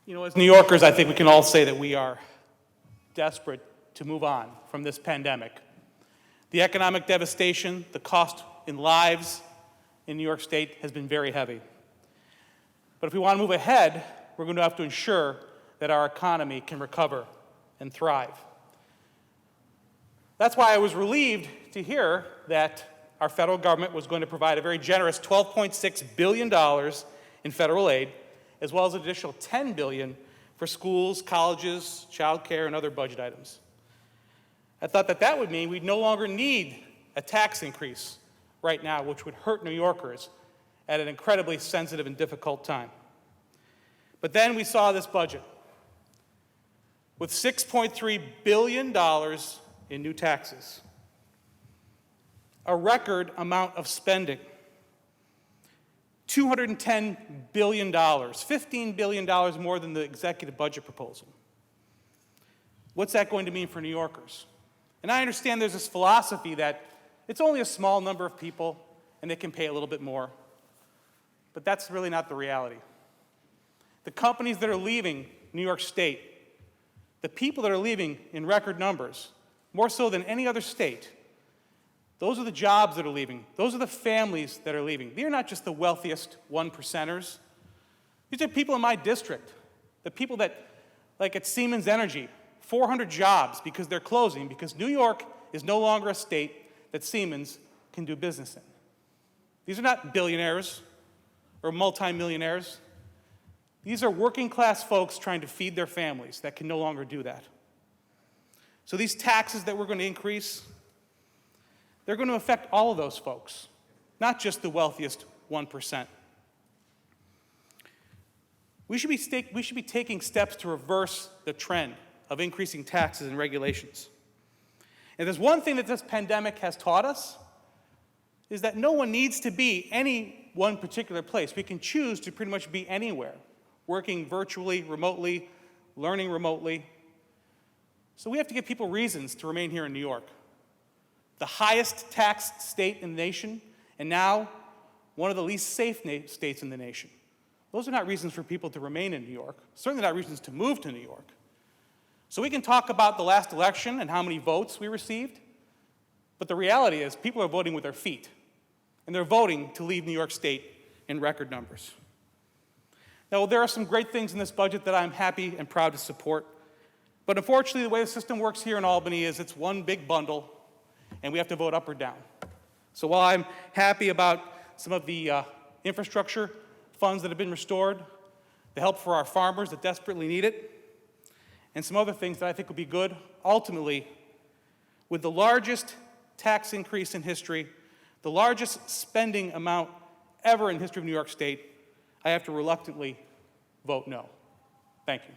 You know, as New Yorkers, I think we can all say that we are desperate to move on from this pandemic. The economic devastation, the cost in lives in New York State has been very heavy. But if we want to move ahead, we're going to have to ensure that our economy can recover and thrive. That's why I was relieved to hear that our federal government was going to provide a very generous $12.6 billion in federal aid, as well as an additional $10 billion for schools, colleges, child care, and other budget items. I thought that that would mean we'd no longer need a tax increase right now, which would hurt New Yorkers at an incredibly sensitive and difficult time. But then we saw this budget with $6.3 billion in new taxes, a record amount of spending, $210 billion, $15 billion more than the executive budget proposal. What's that going to mean for New Yorkers? And I understand there's this philosophy that it's only a small number of people and they can pay a little bit more. But that's really not the reality. The companies that are leaving New York State, the people that are leaving in record numbers, more so than any other state, those are the jobs that are leaving. Those are the families that are leaving. These are not just the wealthiest 1%ers. These are people in my district, the people that, like at Siemens Energy, 400 jobs because they're closing, because New York is no longer a state that Siemens can do business in. These are not billionaires or multimillionaires. These are working class folks trying to feed their families that can no longer do that. So these taxes that we're going to increase, they're going to affect all of those folks, not just the wealthiest 1%. We should be taking steps to reverse the trend of increasing taxes and regulations. And there's one thing that this pandemic has taught us, is that no one needs to be any one particular place. We can choose to pretty much be anywhere, working virtually, remotely, learning remotely. So we have to give people reasons to remain here in New York. The highest taxed state in the nation, and now one of the least safe states in the nation. Those are not reasons for people to remain in New York, certainly not reasons to move to New York. So we can talk about the last election and how many votes we received, but the reality is people are voting with their feet, and they're voting to leave New York State in record numbers. Now, there are some great things in this budget that I'm happy and proud to support, but unfortunately the way the system works here in Albany is it's one big bundle, and we have to vote up or down. So while I'm happy about some of the infrastructure funds that have been restored, the help for our farmers that desperately need it, and some other things that I think will be good, ultimately, with the largest tax increase in history, the largest spending amount ever in the history of New York State, I have to reluctantly vote no. Thank you.